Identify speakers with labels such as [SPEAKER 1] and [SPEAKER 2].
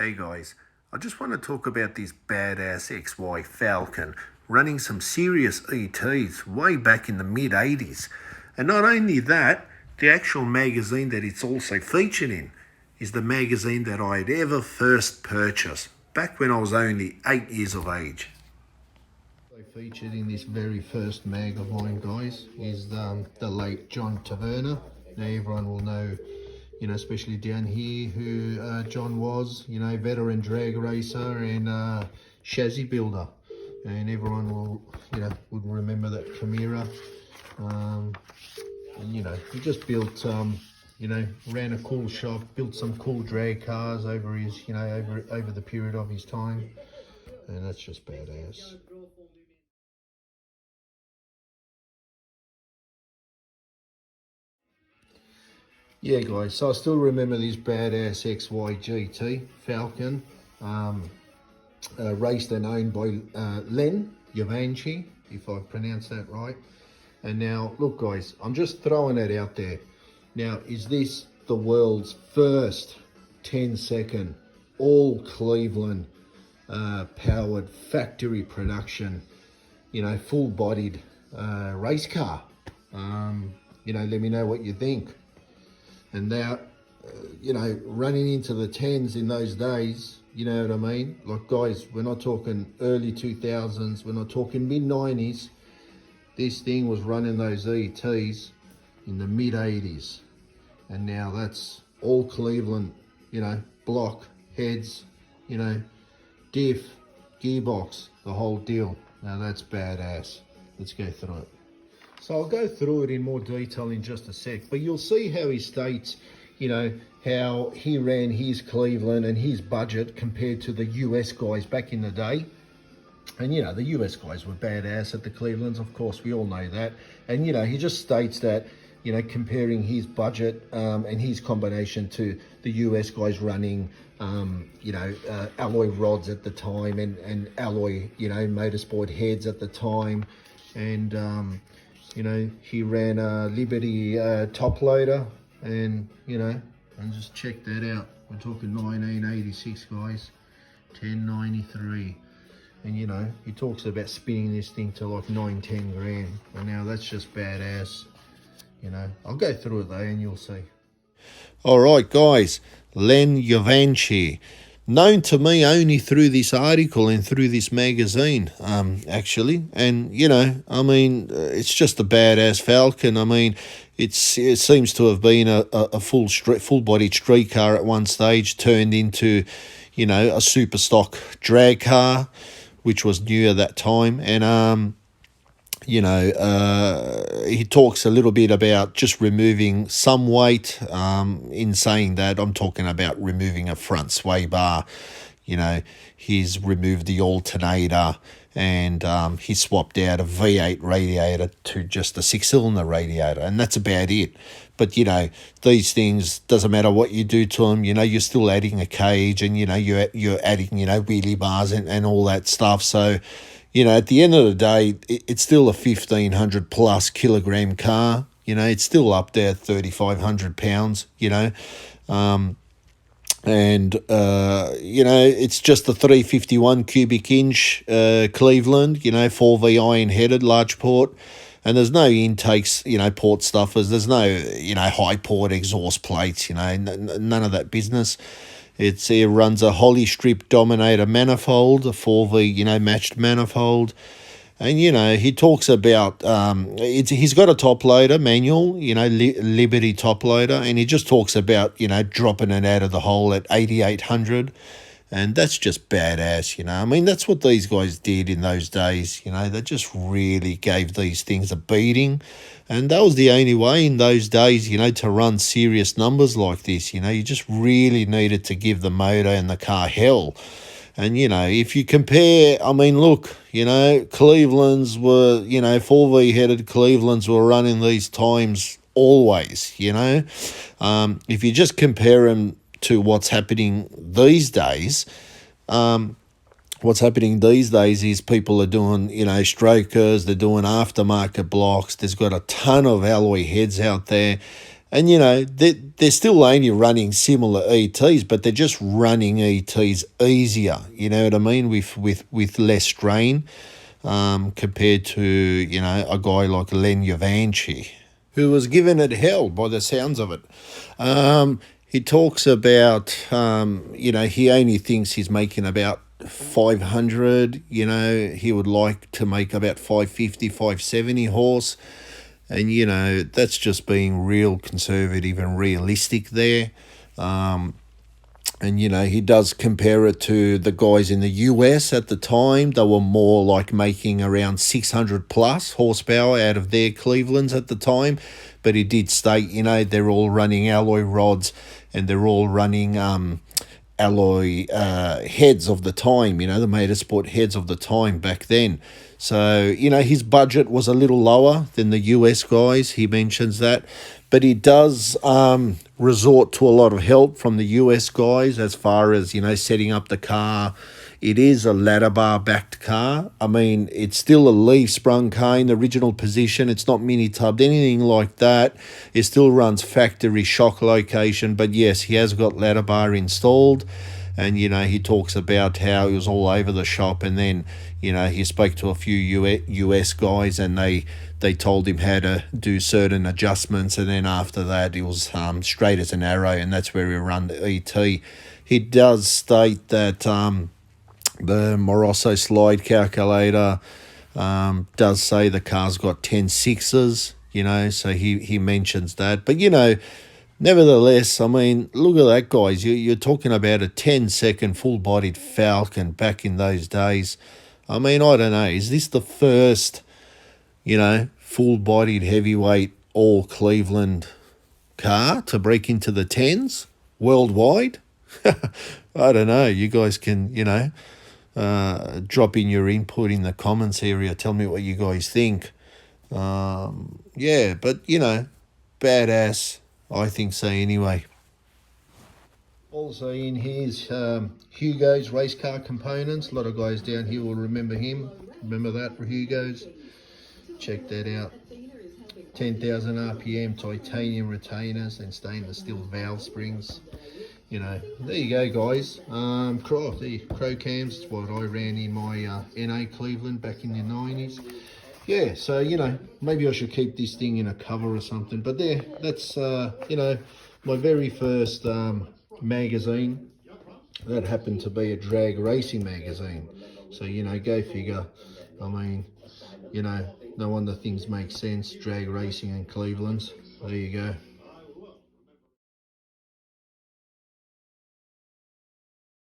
[SPEAKER 1] Hey guys, I just want to talk about this badass XY Falcon running some serious ETs way back in the mid 80s. And not only that, the actual magazine that it's also featured in is the magazine that I had ever first purchased back when I was only 8 years of age. So featured in this very first mag of mine, guys, is the late John Taverner. Now everyone will know, especially down here, who John was, veteran drag racer and chassis builder. And everyone will, would remember that Chimera. And, he just built, ran a cool shop, built some cool drag cars over his, over the period of his time. And that's just badass. Yeah, guys, so I still remember this badass XY GT Falcon, raced and owned by Len Yovanche, if I pronounced that right. And now, look, guys, I'm just throwing it out there. Now, is this the world's first 10-second, all Cleveland powered factory production, full-bodied race car? Let me know what you think. And now, running into the 10s in those days, you know what I mean? Like, guys, we're not talking early 2000s, we're not talking mid-90s. This thing was running those ETs in the mid-80s. And now that's all Cleveland, block, heads, diff, gearbox, the whole deal. Now that's badass. Let's go through it. So I'll go through it in more detail in just a sec, but you'll see how he states, how he ran his Cleveland and his budget compared to the US guys back in the day. And, the US guys were badass at the Clevelands, of course, we all know that. And, he just states that, comparing his budget and his combination to the US guys running, alloy rods at the time and alloy, motorsport heads at the time. And, he ran a Liberty Toploader and, and just check that out. We're talking 1986, guys, 1093. And, he talks about spinning this thing to like 9-10 grand. And now that's just badass. I'll go through it though and you'll see. All right, guys, Len Yovanche. Known to me only through this article and through this magazine, actually. And, it's just a badass Falcon. I mean, it seems to have been a full-bodied street car at one stage, turned into, a super stock drag car, which was new at that time. And, he talks a little bit about just removing some weight. In saying that, I'm talking about removing a front sway bar. He's removed the alternator and he swapped out a V8 radiator to just a 6-cylinder radiator, and that's about it. But, these things, doesn't matter what you do to them, you're still adding a cage and, you're adding, wheelie bars and all that stuff. So, at the end of the day, it's still a 1,500 plus kilogram car. It's still up there, 3,500 pounds, it's just a 351 cubic inch Cleveland, 4V iron headed, large port. And there's no intakes, port stuffers. There's no, high port exhaust plates, none of that business. It runs a Holly Strip Dominator manifold, a 4V, matched manifold. And, he talks about, he's got a top loader manual, Liberty top loader. And he just talks about, dropping it out of the hole at 8,800. And that's just badass, I mean, that's what these guys did in those days, they just really gave these things a beating. And that was the only way in those days, to run serious numbers like this. You just really needed to give the motor and the car hell. And, if you compare, I mean, look, Clevelands were, 4V headed Clevelands were running these times always, if you just compare them to what's happening these days, is people are doing, strokers, they're doing aftermarket blocks. There's got a ton of alloy heads out there. And, you know, they're still only running similar ETs, but they're just running ETs easier, you know what I mean, with less strain compared to, you know, a guy like Len Yovanche, who was given it hell by the sounds of it. He talks about, you know, he only thinks he's making about 500, you know, he would like to make about 550, 570 horse. And, you know, that's just being real conservative and realistic there. And, you know, he does compare it to the guys in the US at the time. They were more like making around 600 plus horsepower out of their Clevelands at the time. But he did state, you know, they're all running alloy rods and they're all running alloy heads of the time, you know, the motorsport heads of the time back then. So, you know, his budget was a little lower than the US guys. He mentions that. But he does resort to a lot of help from the US guys as far as, you know, setting up the car. It is a ladder bar backed car. I mean, it's still a leaf sprung car in the original position. It's not mini tubbed, anything like that. It still runs factory shock location. But yes, he has got ladder bar installed. And, you know, he talks about how he was all over the shop. And then, you know, he spoke to a few US guys and they told him how to do certain adjustments. And then after that, it was straight as an arrow. And that's where he run the ET. He does state that the Moroso slide calculator does say the car's got 10 sixes, you know, so he mentions that. But, you know, nevertheless, I mean, look at that, guys. You're talking about a 10-second full-bodied Falcon back in those days. I mean, I don't know. Is this the first, you know, full-bodied heavyweight all Cleveland car to break into the 10s worldwide? I don't know. You guys can, you know, drop in your input in the comments area. Tell me what you guys think. Yeah, but, you know, badass. I think so anyway. Also in here's Hugo's race car components. A lot of guys down here will remember him. Remember that for Hugo's? Check that out. 10,000 RPM titanium retainers and stainless steel valve springs. You know, there you go, guys. Crow cams. It's what I ran in my NA Cleveland back in the 90s. Yeah, so, you know, maybe I should keep this thing in a cover or something. But there, that's, you know, my very first magazine. That happened to be a drag racing magazine. So, you know, go figure. I mean, you know, no wonder things make sense. Drag racing in Cleveland. There you go.